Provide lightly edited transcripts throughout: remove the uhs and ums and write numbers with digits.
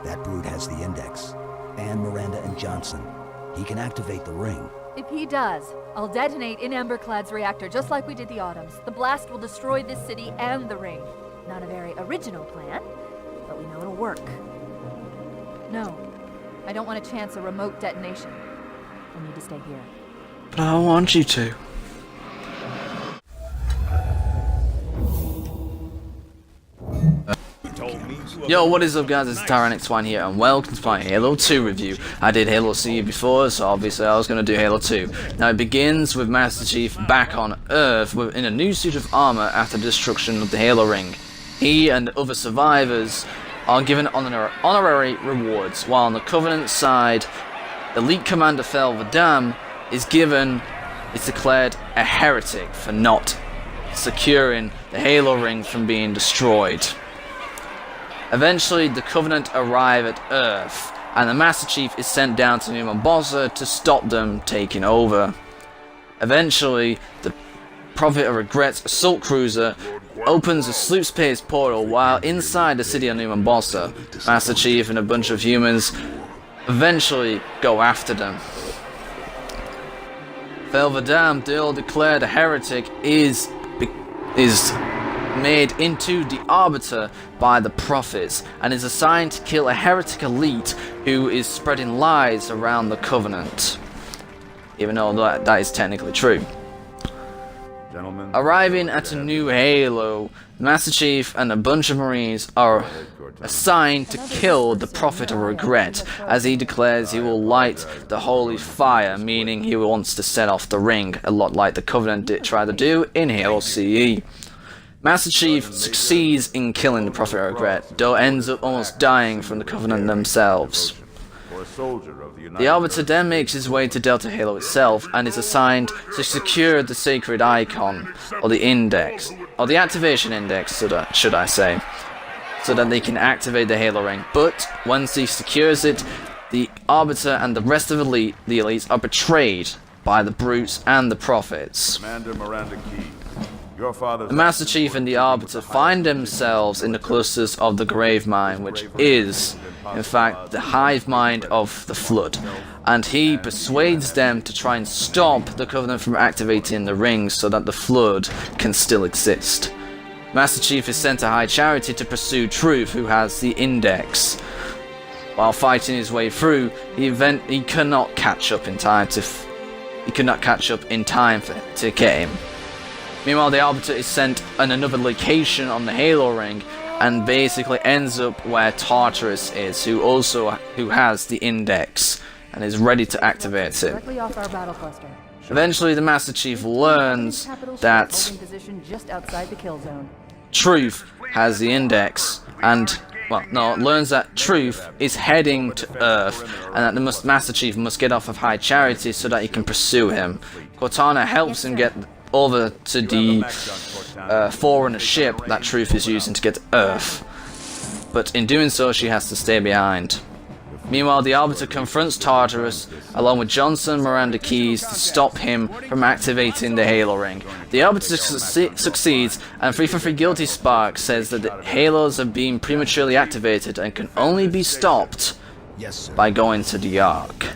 That brute has the Index. And Miranda and Johnson. He can activate the ring. If he does, I'll detonate in Emberclad's reactor just like we did the Autumns. The blast will destroy this city and the ring. Not a very original plan, but we know it'll work. No, I don't want to chance a remote detonation. I need to stay here. But I want you to. Yo, what is up guys, it's Tyrannix1 here and welcome to my Halo 2 review. I did Halo CE before, so obviously I was going to do Halo 2. Now it begins with Master Chief back on Earth in a new suit of armor after the destruction of the Halo ring. He and the other survivors are given honorary rewards, while on the Covenant side, Elite Commander Fel Vadam is declared a heretic for not securing the Halo ring from being destroyed. Eventually, the Covenant arrive at Earth, and the Master Chief is sent down to New Mombasa to stop them taking over. Eventually, the Prophet of Regret's assault cruiser opens a sloop space portal while inside the city of New Mombasa. Master Chief and a bunch of humans eventually go after them. Fel Vadam, still declared a heretic, is made into the Arbiter by the Prophets and is assigned to kill a heretic elite who is spreading lies around the Covenant, even though that is technically true. Gentlemen, Arriving at a new Halo, Master Chief and a bunch of Marines are assigned to kill the Prophet of Regret, as he declares he will light the holy fire, meaning he wants to set off the ring, a lot like the Covenant did try to do in Halo CE. Master Chief succeeds in killing the Prophet of Regret, though ends up almost dying from the Covenant themselves. for a soldier of the United The Arbiter then makes his way to Delta Halo itself and is assigned to secure the sacred icon, or the Index, or the activation index, should I say, so that they can activate the Halo ring. But once he secures it, the Arbiter and the rest of the elites are betrayed by the Brutes and the Prophets. Commander Miranda Key. Your father's The Master Chief and the Arbiter find themselves in the clusters of the Grave Mine, which is, in fact, the hive mind of the Flood, and he persuades them to try and stop the Covenant from activating the rings so that the Flood can still exist. Master Chief is sent to High Charity to pursue Truth, who has the Index. While fighting his way through, he cannot catch up in time to get him. Meanwhile, the Arbiter is sent in another location on the Halo ring and basically ends up where Tartarus is, who has the Index and is ready to activate it. Directly off our battle cluster. Eventually, the Master Chief learns that Holding position just outside the kill zone. Truth has the Index and learns that Truth is heading to Earth and that the Master Chief must get off of High Charity so that he can pursue him. Cortana helps him get over to the Forerunner ship that Truth is using to get to Earth, but in doing so she has to stay behind. Meanwhile, the Arbiter confronts Tartarus along with Johnson, Miranda Keyes to stop him from activating the Halo ring. The Arbiter succeeds, and 343 Guilty Spark says that the Halos have been prematurely activated and can only be stopped Yes, sir. by going to the Ark.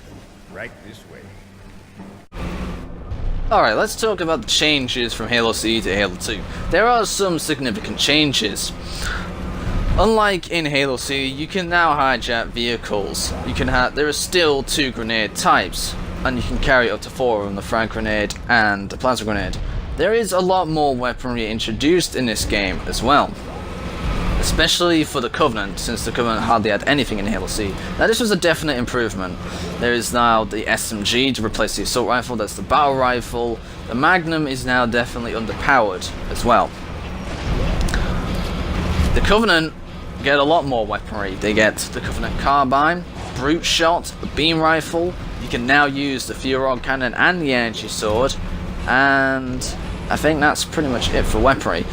right this way. Alright, let's talk about the changes from Halo CE to Halo 2. There are some significant changes. Unlike in Halo CE, you can now hijack vehicles. There are still 2 grenade types, and you can carry up to 4 of them, the frag grenade and the plasma grenade. There is a lot more weaponry introduced in this game as well, especially for the Covenant, since the Covenant hardly had anything in Halo CE. Now this was a definite improvement. There is now the SMG to replace the assault rifle, that's the battle rifle. The Magnum is now definitely underpowered as well. The Covenant get a lot more weaponry. They get the Covenant Carbine, Brute Shot, the Beam Rifle. You can now use the Furor Cannon and the Energy Sword, and I think that's pretty much it for weaponry.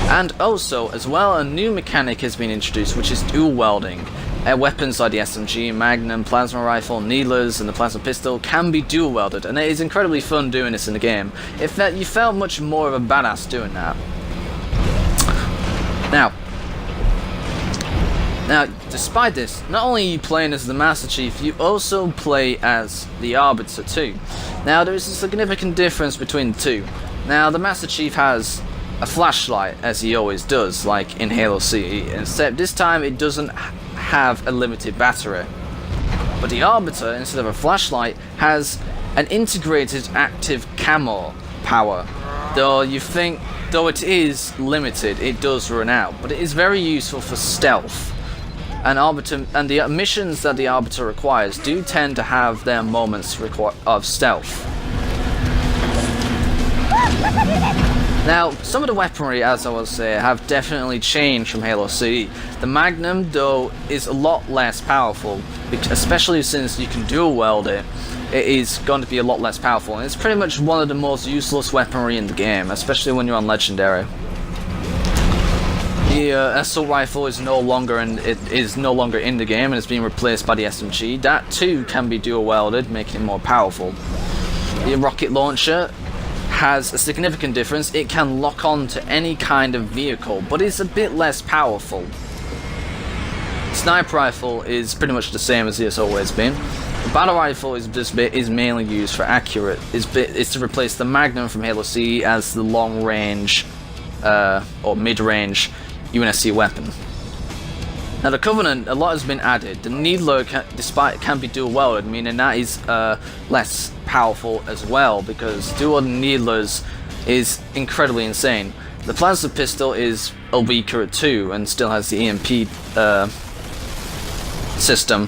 And also, as well, a new mechanic has been introduced, which is dual welding. Weapons like the SMG, Magnum, Plasma Rifle, Needlers, and the Plasma Pistol can be dual welded, and it is incredibly fun doing this in the game. You felt much more of a badass doing that. Now, Now, despite this, not only are you playing as the Master Chief, you also play as the Arbiter too. Now, there is a significant difference between the two. Now, the Master Chief has a flashlight, as he always does, like in Halo CE, except this time it doesn't have a limited battery. But the Arbiter, instead of a flashlight, has an integrated active camo power. Though it is limited, it does run out, but it is very useful for stealth. And the missions that the Arbiter requires do tend to have their moments of stealth. Now, some of the weaponry, as I will say, have definitely changed from Halo CE. The Magnum, though, is a lot less powerful, especially since you can dual wield it. It is going to be a lot less powerful, and it's pretty much one of the most useless weaponry in the game, especially when you're on Legendary. The assault rifle is no longer in the game, and it's being replaced by the SMG. That too can be dual wielded, making it more powerful. The rocket launcher has a significant difference. It can lock on to any kind of vehicle, but it's a bit less powerful. Sniper rifle is pretty much the same as it's always been. The battle rifle is mainly used for accurate. It's to replace the Magnum from Halo CE as the long range or mid range UNSC weapon. Now the Covenant, a lot has been added. The Needler can be dual wielded, meaning that is less powerful as well, because dual Needlers is incredibly insane. The Plasma Pistol is a weaker at 2 and still has the EMP system.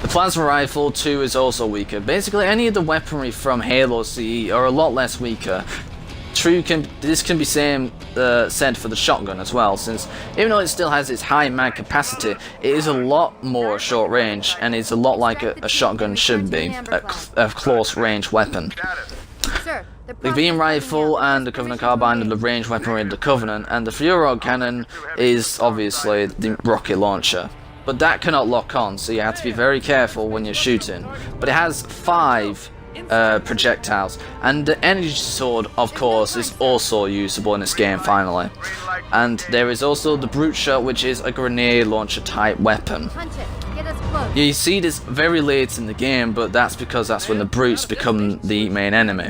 The Plasma Rifle 2 is also weaker. Basically any of the weaponry from Halo CE are a lot less weaker. This can be said for the shotgun as well, since even though it still has its high mag capacity, it is a lot more short range, and it's a lot like a shotgun should be, a close range weapon. The beam rifle and the Covenant carbine are the range weaponry of the Covenant, and the Furog cannon is obviously the rocket launcher. But that cannot lock on, so you have to be very careful when you're shooting. But it has 5 projectiles, and the energy sword, of course, is also usable in this game finally. And there is also the Brute Shot, which is a grenade launcher type weapon. You see this very late in the game, but that's when the brutes become the main enemy.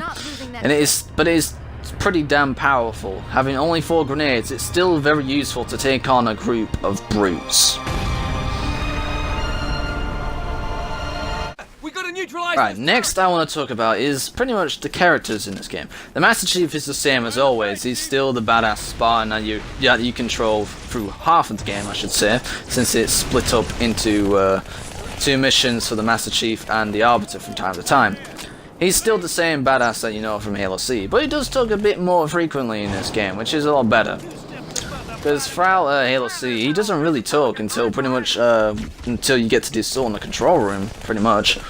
And it is pretty damn powerful. Having only 4 grenades, it's still very useful to take on a group of brutes. Right, next I want to talk about is pretty much the characters in this game. The Master Chief is the same as always. He's still the badass Spartan that you control through half of the game, I should say, since it's split up into 2 missions for the Master Chief and the Arbiter from time to time. He's still the same badass that you know from Halo C, but he does talk a bit more frequently in this game, which is a lot better. Because throughout Halo C, he doesn't really talk until pretty much until you get to the assault in the control room, pretty much.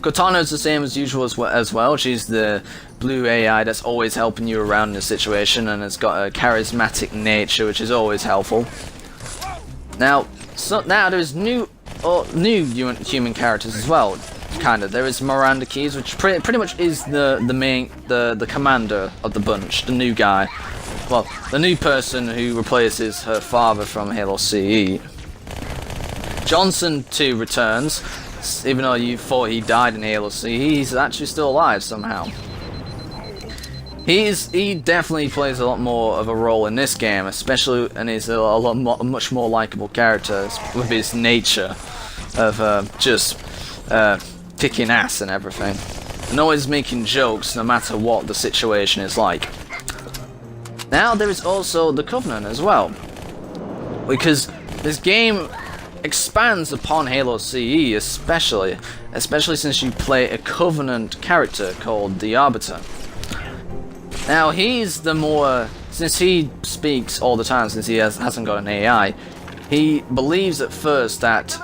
Cortana is the same as usual as well. She's the blue AI that's always helping you around in the situation, and has got a charismatic nature, which is always helpful. Now there's new human characters as well. Kind of. There is Miranda Keyes, which pretty much is the commander of the bunch, the new guy. Well, the new person who replaces her father from Halo CE. Johnson too returns. Even though you thought he died in Halo C, he's actually still alive somehow. He definitely plays a lot more of a role in this game, especially, and is a much more likable character with his nature of just kicking ass and everything, and always making jokes no matter what the situation is like. Now there is also the Covenant as well, because this game expands upon Halo CE, especially since you play a Covenant character called the Arbiter. Now he's the more, since he speaks all the time, since he hasn't got an AI, he believes at first that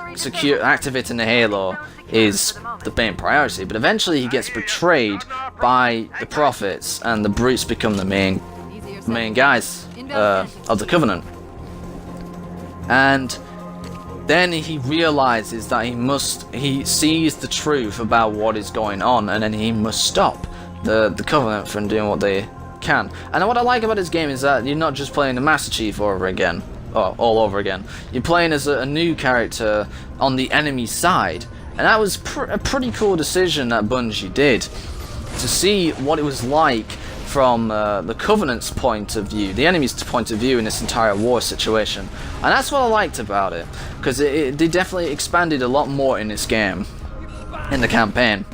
activating the Halo is the main priority, but eventually he gets betrayed by the Prophets, and the brutes become the main guys of the Covenant. And then he realizes that he sees the truth about what is going on, and then he must stop the Covenant from doing what they can. And what I like about this game is that you're not just playing the Master Chief over again, all over again. You're playing as a new character on the enemy side, and that was a pretty cool decision that Bungie did, to see what it was like from the Covenant's point of view, the enemy's point of view in this entire war situation. And that's what I liked about it, because they definitely expanded a lot more in this game, in the campaign.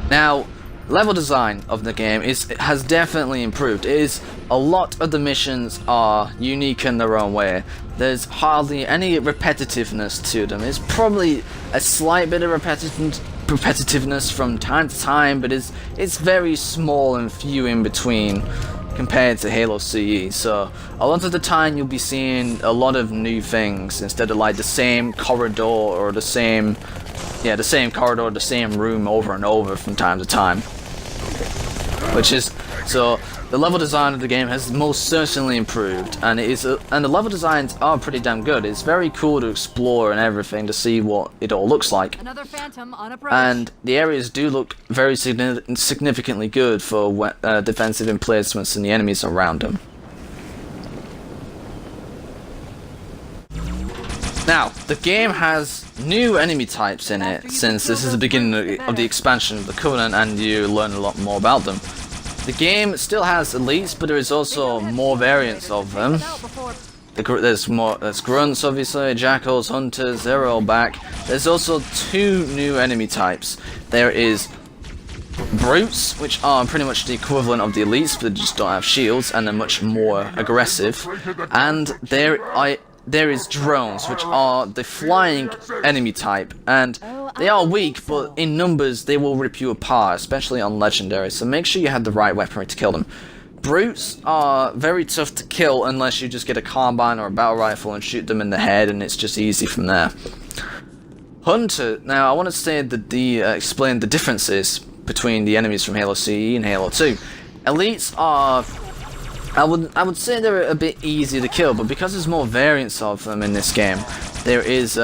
Now, level design of the game has definitely improved. A lot of the missions are unique in their own way. There's hardly any repetitiveness to them. It's probably a slight bit of repetitiveness from time to time, but it's very small and few in between compared to Halo CE. So a lot of the time you'll be seeing a lot of new things instead of like the same corridor or the same corridor, the same room over and over from time to time. So the level design of the game has most certainly improved, and and the level designs are pretty damn good. It's very cool to explore and everything to see what it all looks like. Another Phantom on approach. And the areas do look very significantly good for defensive emplacements and the enemies around them. Now, the game has new enemy types in it, since this is the beginning of the expansion of the Covenant and you learn a lot more about them. The game still has elites, but there is also more variants of them. There's grunts, obviously, jackals, hunters, they're all back. There's also 2 new enemy types. There is brutes, which are pretty much the equivalent of the elites, but they just don't have shields and they're much more aggressive. And there is drones, which are the flying enemy type, and they are weak, but in numbers they will rip you apart, especially on legendary, so make sure you have the right weaponry to kill them. Brutes are very tough to kill unless you just get a carbine or a battle rifle and shoot them in the head, and it's just easy from there. Hunter, now I want to say that explain the differences between the enemies from Halo CE and Halo 2. Elites are, I would say they're a bit easier to kill, but because there's more variants of them in this game, there's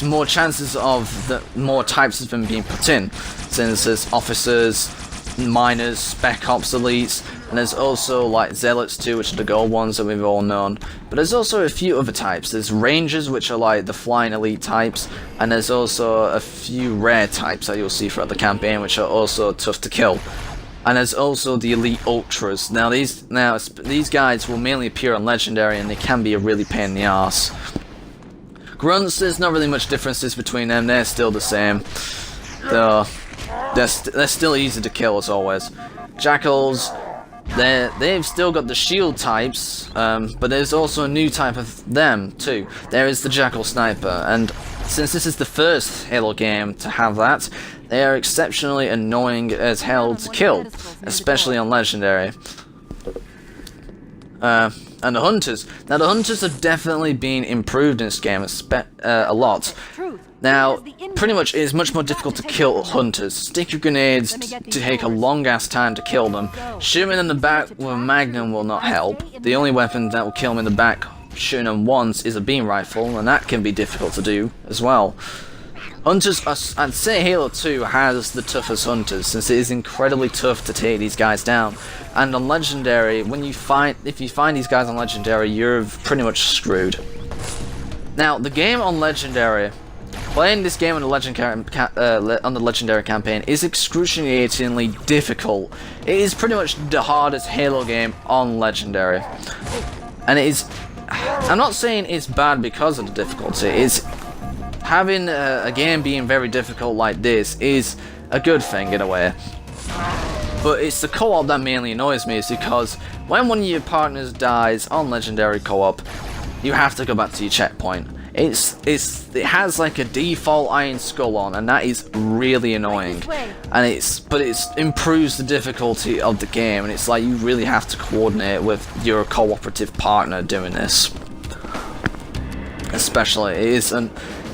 more chances of more types of them being put in, since there's officers, miners, spec ops elites, and there's also like zealots too, which are the gold ones that we've all known. But there's also a few other types. There's rangers, which are like the flying elite types, and there's also a few rare types that you'll see throughout the campaign, which are also tough to kill. And there's also the elite ultras. Now these guys will mainly appear on legendary, and they can be a really pain in the arse. Grunts, there's not really much differences between them. They're still the same. They're still easy to kill as always. Jackals, they've still got the shield types, but there's also a new type of them too. There is the Jackal Sniper, and since this is the first Halo game to have that, they are exceptionally annoying as hell to kill, especially on legendary. And the hunters. Now the hunters have definitely been improved in this game a lot. Now, pretty much it is much more difficult to kill hunters. Sticky grenades take a long ass time to kill them. Shooting them in the back with a magnum will not help. The only weapon that will kill them in the back, shooting them once, is a beam rifle, and that can be difficult to do as well. Hunters, I'd say Halo 2 has the toughest hunters, since it is incredibly tough to take these guys down. And on legendary, if you find these guys on legendary, you're pretty much screwed. Now, the game on legendary, playing this game on the legendary campaign is excruciatingly difficult. It is pretty much the hardest Halo game on legendary, and it is. I'm not saying it's bad because of the difficulty. It's having a game being very difficult like this is a good thing in a way. But it's the co-op that mainly annoys me, is because when one of your partners dies on legendary co-op, you have to go back to your checkpoint. It has like a default iron skull on, and that is really annoying. And it improves the difficulty of the game, and it's like you really have to coordinate with your cooperative partner doing this. Especially, it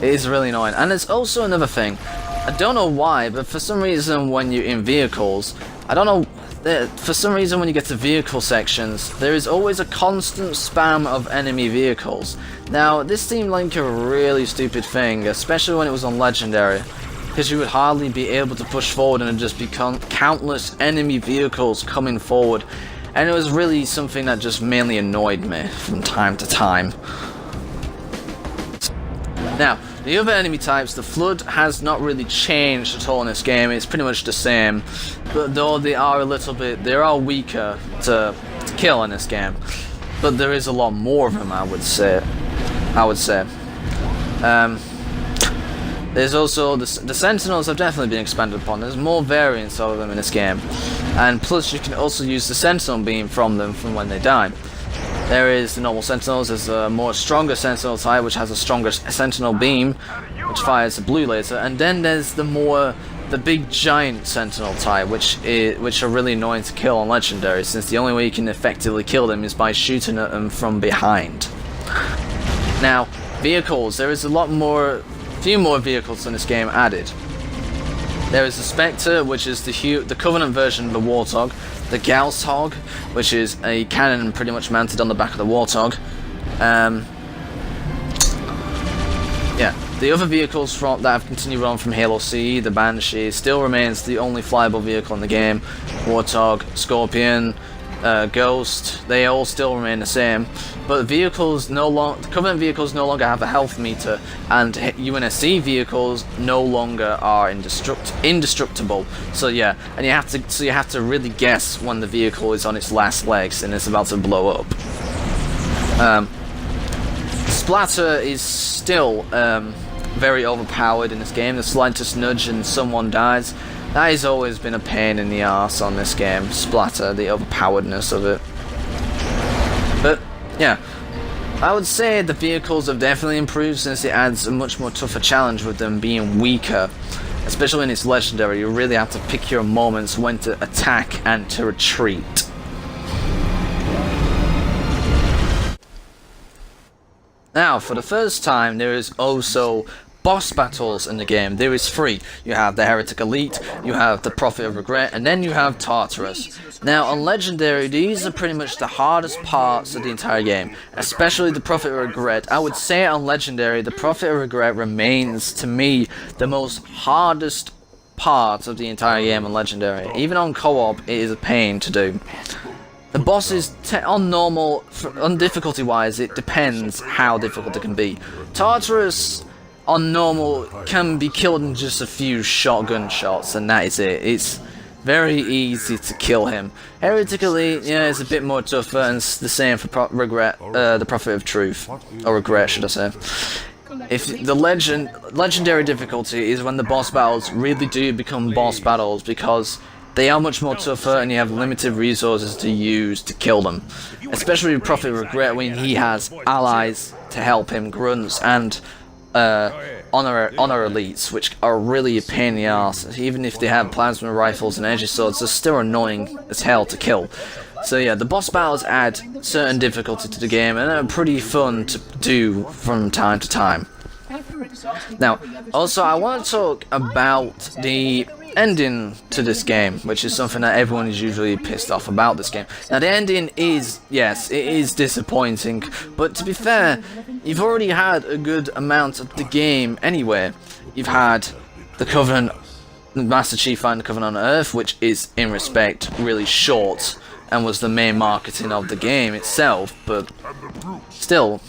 is really annoying. And there's also another thing. I don't know why, but for some reason when you're in vehicles, for some reason when you get to vehicle sections, there is always a constant spam of enemy vehicles. Now, this seemed like a really stupid thing, especially when it was on legendary, because you would hardly be able to push forward and it'd just be countless enemy vehicles coming forward and it was really something that just mainly annoyed me from time to time. Now, the other enemy types, the Flood has not really changed at all in this game. It's pretty much the same, but though they are weaker to kill in this game. But there is a lot more of them, I would say. There's also the Sentinels have definitely been expanded upon. There's more variants of them in this game, and plus you can also use the Sentinel beam from them from when they die. There is the normal Sentinels. There's a more stronger Sentinel type which has a stronger Sentinel beam, which fires a blue laser, and then there's the big giant Sentinel type, which are really annoying to kill on Legendary, since the only way you can effectively kill them is by shooting at them from behind. Now, vehicles. There is few more vehicles in this game added. There is the Spectre, which is the Covenant version of the Warthog, the Gauss Hog, which is a cannon pretty much mounted on the back of the Warthog. Yeah, the other vehicles that have continued on from Halo C, the Banshee, still remains the only flyable vehicle in the game. Warthog, Scorpion, Ghost, they all still remain the same. But the Covenant vehicles no longer have a health meter, and UNSC vehicles no longer are indestructible. So yeah, and you have to really guess when the vehicle is on its last legs and it's about to blow up. Splatter is still very overpowered in this game. The slightest nudge and someone dies. That has always been a pain in the arse on this game, Splatter, the overpoweredness of it. But yeah, I would say the vehicles have definitely improved, since it adds a much more tougher challenge with them being weaker. Especially when it's Legendary, you really have to pick your moments when to attack and to retreat. Now, for the first time, there is also boss battles in the game. There is 3. You have the Heretic Elite, you have the Prophet of Regret, and then you have Tartarus. Now, on Legendary, these are pretty much the hardest parts of the entire game, especially the Prophet of Regret. I would say on Legendary, the Prophet of Regret remains, to me, the most hardest part of the entire game on Legendary. Even on co-op, it is a pain to do. The bosses, on normal, on difficulty wise, it depends how difficult it can be. Tartarus, on normal, can be killed in just a few shotgun shots, and that is it. It's very easy to kill him. Heretic Elite, yeah, it's a bit more tougher, and it's the same for the Prophet of Truth. Or Regret, should I say. If the legendary difficulty is when the boss battles really do become boss battles, because they are much more tougher and you have limited resources to use to kill them. Especially with Prophet of Regret, when he has allies to help him, grunts and honor elites, which are really a pain in the ass. Even if they have plasma rifles and energy swords, they're still annoying as hell to kill. So yeah, the boss battles add certain difficulty to the game and are pretty fun to do from time to time. Now, also I want to talk about the ending to this game, which is something that everyone is usually pissed off about this game. Now the ending is, yes, it is disappointing, but to be fair, you've already had a good amount of the game anyway. You've had the Covenant, the Master Chief fighting the Covenant on Earth, which is, in respect, really short, and was the main marketing of the game itself, but still,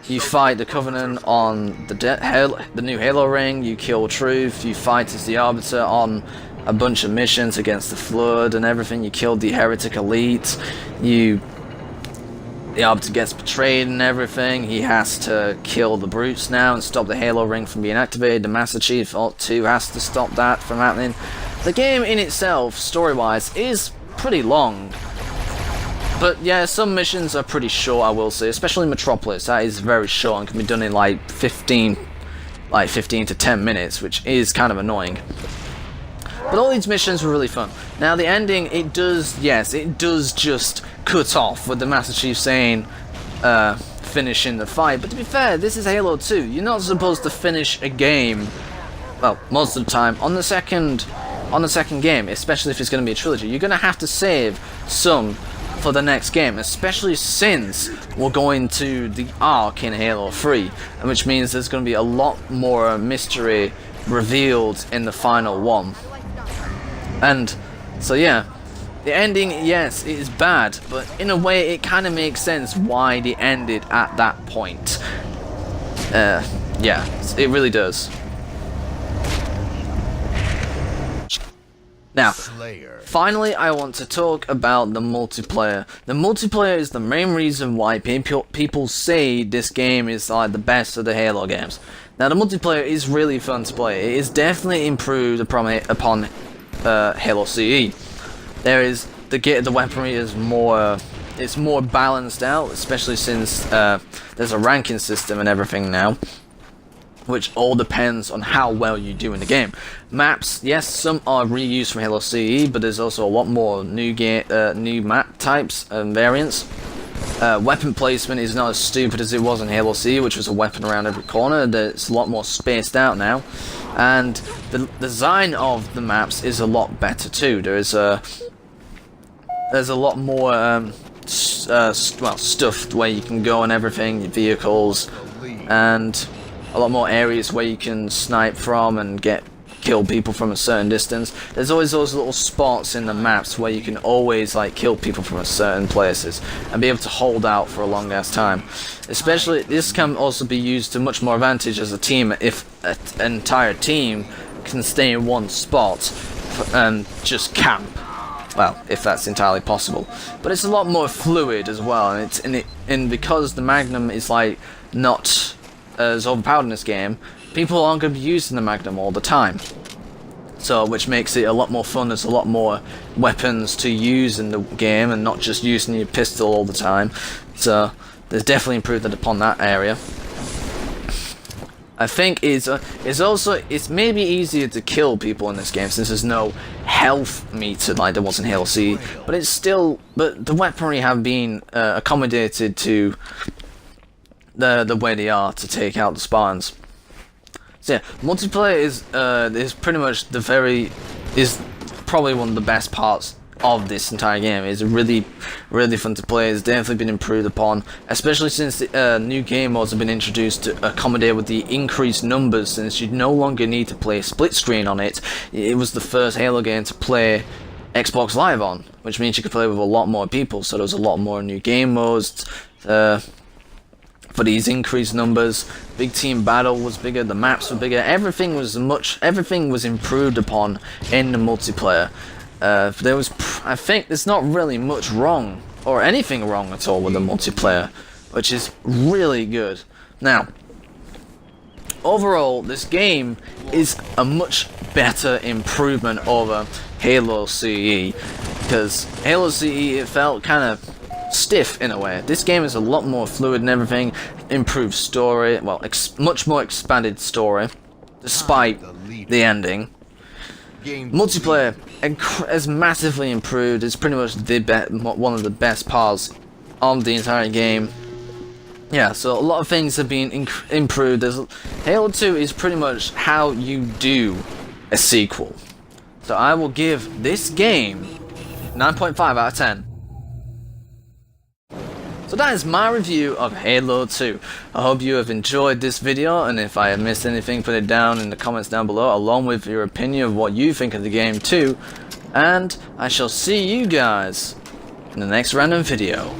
you fight the Covenant on the new Halo ring, you kill Truth, you fight as the Arbiter on a bunch of missions against the Flood and everything, you killed the Heretic Elite, the Arbiter gets betrayed and everything, he has to kill the Brutes now and stop the Halo ring from being activated, the Master Chief too has to stop that from happening. The game in itself, story-wise, is pretty long. But yeah, some missions are pretty short, I will say, especially Metropolis. That is very short and can be done in like 15 to 10 minutes, which is kind of annoying. But all these missions were really fun. Now the ending, it does just cut off with the Master Chief saying, finishing the fight. But to be fair, this is Halo 2. You're not supposed to finish a game, well, most of the time, on the second game, especially if it's going to be a trilogy. You're going to have to save some for the next game, especially since we're going to the Ark in Halo 3, which means there's going to be a lot more mystery revealed in the final one. And so yeah, The ending, yes, it is bad, but in a way it kind of makes sense why they ended at that point. Yeah, it really does. Now, finally, I want to talk about the multiplayer. The multiplayer is the main reason why people say this game is like the best of the Halo games. Now, the multiplayer is really fun to play. It is definitely improved upon Halo CE. There is the weaponry is more. It's more balanced out, especially since there's a ranking system and everything now, which all depends on how well you do in the game. Maps, yes, some are reused from Halo CE, but there's also a lot more new map types and variants. Weapon placement is not as stupid as it was in Halo CE, which was a weapon around every corner. It's a lot more spaced out now, and the design of the maps is a lot better too. There's a lot more stuff where you can go and everything, your vehicles, and a lot more areas where you can snipe from and kill people from a certain distance. There's always those little spots in the maps where you can always like kill people from certain places and be able to hold out for a long ass time. Especially this can also be used to much more advantage as a team if an entire team can stay in one spot and just camp. Well, if that's entirely possible. But it's a lot more fluid as well, and because the Magnum is like not as overpowered in this game, people aren't going to be using the Magnum all the time. So, which makes it a lot more fun. There's a lot more weapons to use in the game, and not just using your pistol all the time. So, there's definitely improvement upon that area. I think it's maybe easier to kill people in this game since there's no health meter like there was in Halo CE, but the weaponry have been accommodated to the way they are to take out the Spartans. So yeah, multiplayer is pretty much is probably one of the best parts of this entire game. It's really fun to play. It's definitely been improved upon, especially since the new game modes have been introduced to accommodate with the increased numbers, since you no longer need to play split screen on it. It was the first Halo game to play Xbox Live on, which means you could play with a lot more people, so there's a lot more new game modes for these increased numbers. Big team battle was bigger, the maps were bigger, everything was improved upon in the multiplayer. I think there's not really much wrong, or anything wrong at all with the multiplayer, which is really good. Now, overall, this game is a much better improvement over Halo CE, because Halo CE, it felt kind of stiff in a way. This game is a lot more fluid and everything, improved story, well, much more expanded story, despite the ending. Multiplayer has massively improved. It's pretty much one of the best parts of the entire game. Yeah, so a lot of things have been improved. Halo 2 is pretty much how you do a sequel. So I will give this game 9.5 out of 10. So that is my review of Halo 2. I hope you have enjoyed this video, and if I have missed anything, put it down in the comments down below, along with your opinion of what you think of the game too. And I shall see you guys in the next random video.